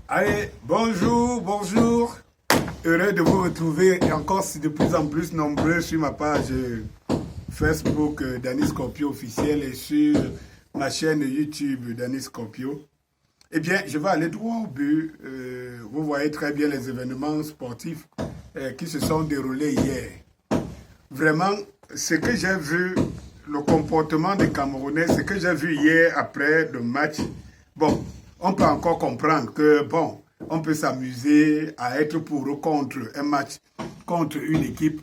Allez, bonjour, bonjour. Heureux de vous retrouver et encore de plus en plus nombreux sur ma page Facebook Danny Scorpio officiel et sur ma chaîne YouTube Danny Scorpio. Eh bien, je vais aller droit au but. Vous voyez très bien les événements sportifs qui se sont déroulés hier. Vraiment, ce que j'ai vu, le comportement des Camerounais, ce que j'ai vu hier après le match, bon, on peut encore comprendre que, bon, on peut s'amuser à être pour ou contre un match, contre une équipe,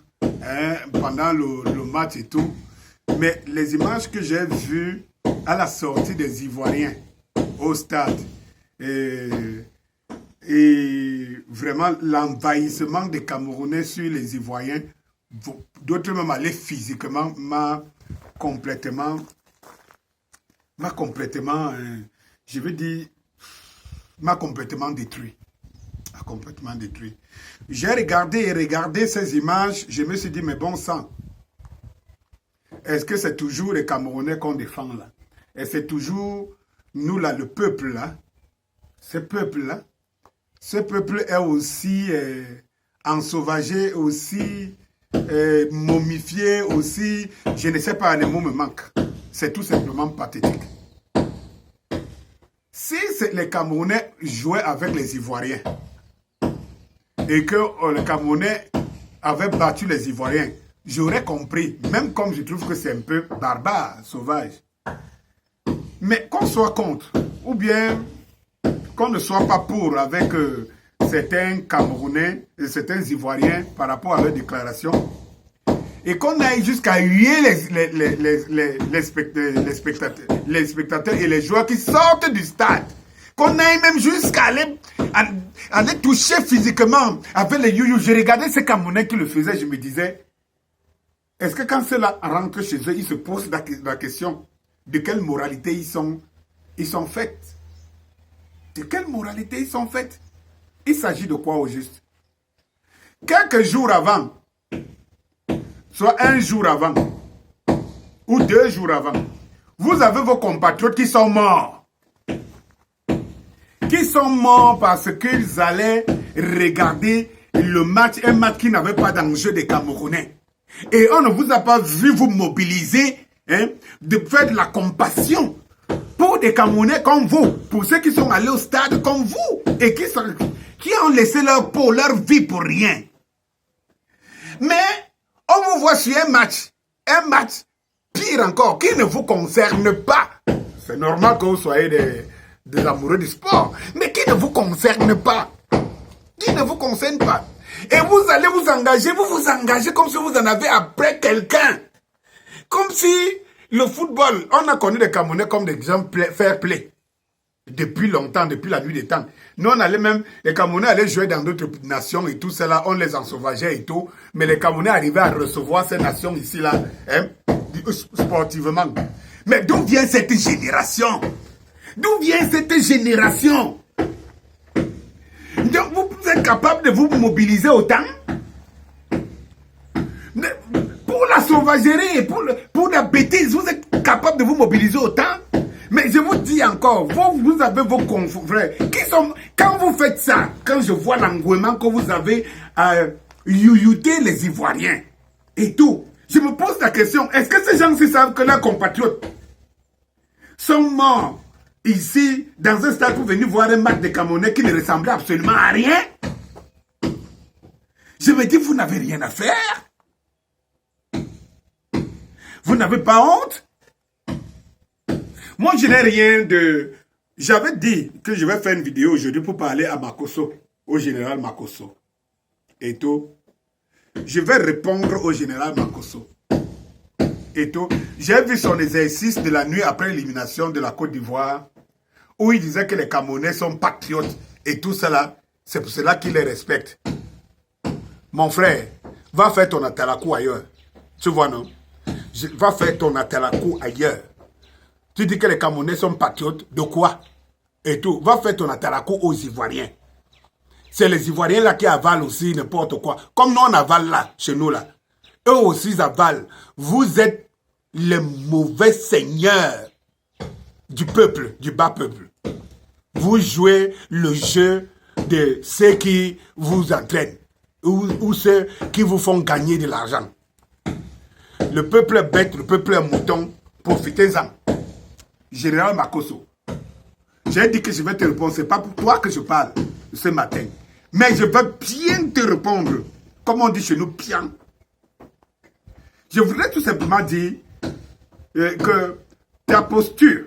pendant le match et tout. Mais les images que j'ai vues à la sortie des Ivoiriens au stade, et vraiment l'envahissement des Camerounais sur les Ivoiriens, d'autres même aller physiquement, m'a complètement, je veux dire, m'a complètement détruit. Complètement détruit. J'ai regardé ces images, je me suis dit, mais bon sang, est-ce que c'est toujours les Camerounais qu'on défend là? Et c'est toujours nous là, le peuple là? Ce peuple est aussi ensauvagé, aussi momifié, aussi, je ne sais pas, les mots me manquent. C'est tout simplement pathétique. Si les Camerounais jouaient avec les Ivoiriens et que les Camerounais avaient battu les Ivoiriens, j'aurais compris, même comme je trouve que c'est un peu barbare, sauvage. Mais qu'on soit contre, ou bien qu'on ne soit pas pour avec certains Camerounais et certains Ivoiriens par rapport à leurs déclarations, et qu'on aille jusqu'à huer les spectateurs et les joueurs qui sortent du stade, qu'on aille même jusqu'à aller toucher physiquement avec les youyou. Je regardais ces Camerounais qui le faisaient, je me disais, est-ce que quand ceux-là rentrent chez eux, ils se posent la question de quelle moralité ils sont faits? De quelle moralité ils sont faits? Il s'agit de quoi au juste? Quelques jours avant, soit un jour avant, ou 2 jours avant, vous avez vos compatriotes qui sont morts. Qui sont morts parce qu'ils allaient regarder le match, un match qui n'avait pas d'enjeu des Camerounais. Et on ne vous a pas vu vous mobiliser, de faire de la compassion pour des Camerounais comme vous, pour ceux qui sont allés au stade comme vous, et qui ont laissé leur peau, leur vie pour rien. Mais on vous voit sur un match pire encore, qui ne vous concerne pas. C'est normal que vous soyez des amoureux du sport, mais qui ne vous concerne pas. Qui ne vous concerne pas. Et vous allez vous engagez comme si vous en avez après quelqu'un. Comme si le football, on a connu les Camerounais comme des gens fair play. Depuis longtemps, depuis la nuit des temps. Nous, on allait même, les Camerounais allaient jouer dans d'autres nations et tout cela, on les ensauvageait et tout. Mais les Camerounais arrivaient à recevoir ces nations ici-là, sportivement. Mais d'où vient cette génération? D'où vient cette génération? Donc, vous êtes capable de vous mobiliser autant? Pour la sauvagerie, pour la bêtise, vous êtes capable de vous mobiliser autant? Mais je vous dis encore, vous avez vos confrères qui sont... Quand vous faites ça, quand je vois l'engouement que vous avez youyouté les Ivoiriens et tout, je me pose la question, est-ce que ces gens-ci savent que leurs compatriotes sont morts ici, dans un stade pour venir voir un match de Camerounais qui ne ressemblait absolument à rien? Je me dis, vous n'avez rien à faire? Vous n'avez pas honte? Moi, je n'ai rien de... J'avais dit que je vais faire une vidéo aujourd'hui pour parler à Makosso, au général Makosso. Et tout. Je vais répondre au général Makosso. Et tout. J'ai vu son exercice de la nuit après l'élimination de la Côte d'Ivoire, où il disait que les Camerounais sont patriotes et tout cela. C'est pour cela qu'il les respecte. Mon frère, va faire ton atalakou ailleurs. Tu vois, non? Va faire ton atalakou ailleurs. Tu dis que les Camerounais sont patriotes, de quoi? Et tout. Va faire ton atalakou aux Ivoiriens. C'est les Ivoiriens là qui avalent aussi n'importe quoi. Comme nous on avale là, chez nous là. Eux aussi ils avalent. Vous êtes les mauvais seigneurs du peuple, du bas peuple. vous jouez le jeu de ceux qui vous entraînent ou ceux qui vous font gagner de l'argent. Le peuple est bête, le peuple est mouton, profitez-en. Général Makosso, j'ai dit que je vais te répondre, ce n'est pas pour toi que je parle ce matin. Mais je vais bien te répondre, comme on dit chez nous, bien. Je voudrais tout simplement dire que ta posture,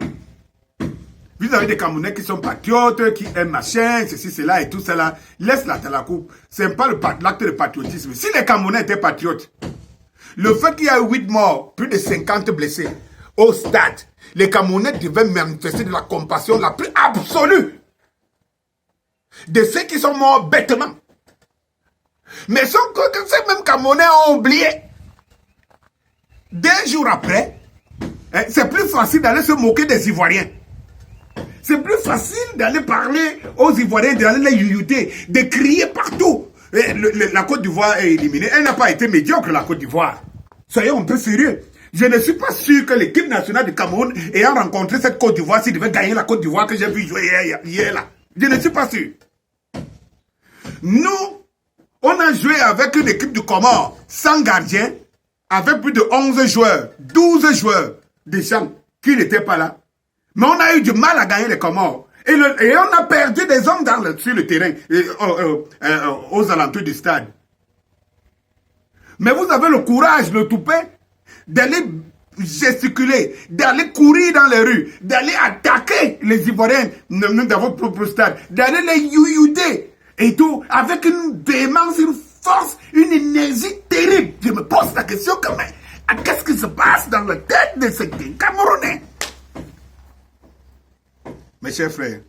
vous avez des Camerounais qui sont patriotes, qui aiment machin, ceci, cela et tout cela, laisse-la à la coupe. Ce n'est pas l'acte de patriotisme. Si les Camerounais étaient patriotes, le fait qu'il y a eu 8 morts, plus de 50 blessés au stade, les Camerounais devaient manifester de la compassion la plus absolue de ceux qui sont morts bêtement. Mais ces mêmes Camerounais ont oublié. 2 jours après, c'est plus facile d'aller se moquer des Ivoiriens. C'est plus facile d'aller parler aux Ivoiriens, d'aller les yoyoter, de crier partout. La Côte d'Ivoire est éliminée. Elle n'a pas été médiocre, la Côte d'Ivoire. Soyons un peu sérieux. Je ne suis pas sûr que l'équipe nationale du Cameroun, ayant rencontré cette Côte d'Ivoire, s'il devait gagner la Côte d'Ivoire que j'ai vu jouer hier là. Je ne suis pas sûr. Nous, on a joué avec une équipe du Comore, sans gardien, avec plus de 11 joueurs, 12 joueurs des champs qui n'étaient pas là. Mais on a eu du mal à gagner les Comores. Et on a perdu des hommes sur le terrain, aux alentours du stade. Mais vous avez le courage, le toupet, d'aller gesticuler, d'aller courir dans les rues, d'aller attaquer les Ivoiriens dans votre propre stade, d'aller les youyouter et tout, avec une véhémence, une force, une énergie terrible. Je me pose la question quand même, qu'est-ce qui se passe dans la tête de ces Camerounais? Mes chers frères,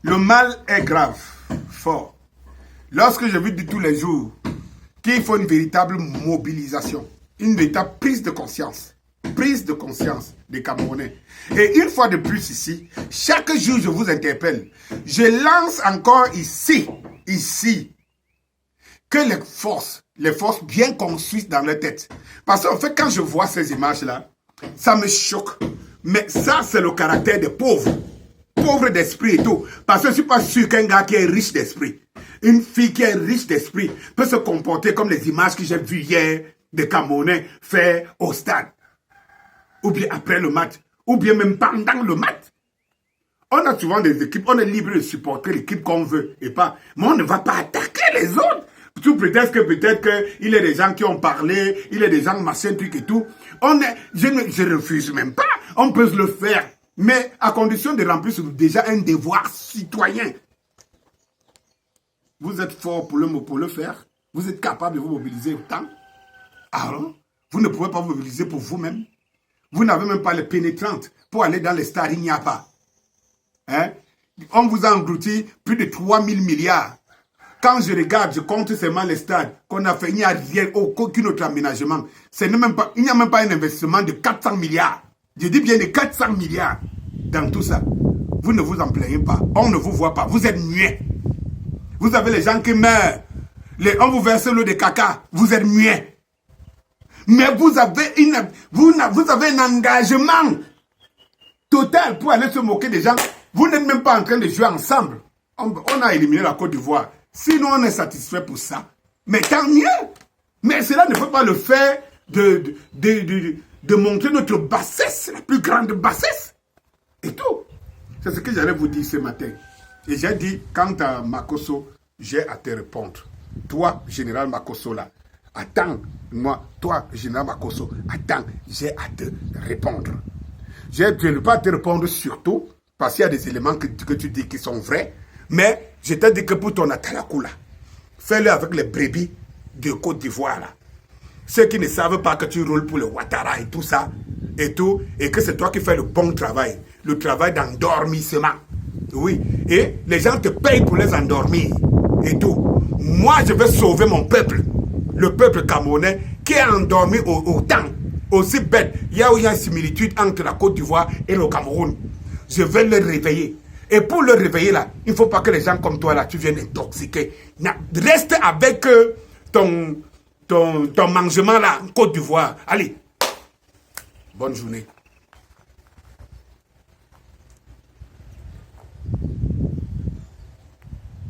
le mal est grave, fort. Lorsque je vous dis tous les jours qu'il faut une véritable mobilisation, une véritable prise de conscience des Camerounais. Et une fois de plus ici, chaque jour je vous interpelle, je lance encore ici, que les forces bien construites dans leur tête. Parce qu'en fait, quand je vois ces images-là, ça me choque. Mais ça, c'est le caractère des pauvres. Pauvres d'esprit et tout. Parce que je ne suis pas sûr qu'un gars qui est riche d'esprit, une fille qui est riche d'esprit, peut se comporter comme les images que j'ai vues hier des Camerounais faire au stade. Ou bien après le match. Ou bien même pendant le match. On a souvent des équipes, on est libre de supporter l'équipe qu'on veut et pas. Mais on ne va pas attaquer les autres. Tout peut-être qu'il y a des gens qui ont parlé, il y a des gens machin, truc et tout. Je ne refuse même pas. On peut le faire. Mais à condition de remplir déjà un devoir citoyen. Vous êtes fort pour le faire. Vous êtes capable de vous mobiliser autant. Alors, vous ne pouvez pas vous mobiliser pour vous-même. Vous n'avez même pas les pénétrantes pour aller dans les stades, il n'y a pas. Hein? On vous a englouti plus de 3000 milliards. Quand je regarde, je compte seulement les stades qu'on a fait, il n'y a rien, aucun autre aménagement. Il n'y a même pas un investissement de 400 milliards. Je dis bien de 400 milliards dans tout ça. Vous ne vous en plaignez pas. On ne vous voit pas. Vous êtes muets. Vous avez les gens qui meurent. On vous verse l'eau de caca. Vous êtes muets. Mais vous avez un engagement total pour aller se moquer des gens. Vous n'êtes même pas en train de jouer ensemble. On a éliminé la Côte d'Ivoire. Sinon, on est satisfait pour ça. Mais tant mieux. Mais cela ne peut pas le faire de montrer notre bassesse, la plus grande bassesse. Et tout. C'est ce que j'allais vous dire ce matin. Et j'ai dit, quant à Makosso, j'ai à te répondre. Toi, général Makosso, là, attends, moi, toi, général Makosso, attends, j'ai à te répondre. Je ne vais pas te répondre surtout, parce qu'il y a des éléments que tu dis qui sont vrais, mais je t'ai dit que pour ton atalakou, là, fais-le avec les brebis de Côte d'Ivoire, là. Ceux qui ne savent pas que tu roules pour le Ouattara et tout ça, et que c'est toi qui fais le bon travail, le travail d'endormissement. Oui, et les gens te payent pour les endormir, et tout. Moi, je vais sauver mon peuple, le peuple camerounais, qui est endormi autant, aussi bête. Il y a une similitude entre la Côte d'Ivoire et le Cameroun. Je vais le réveiller. Et pour le réveiller, là, il ne faut pas que les gens comme toi, là, tu viennes intoxiquer. Reste avec ton mangement, là, en Côte d'Ivoire. Allez, bonne journée.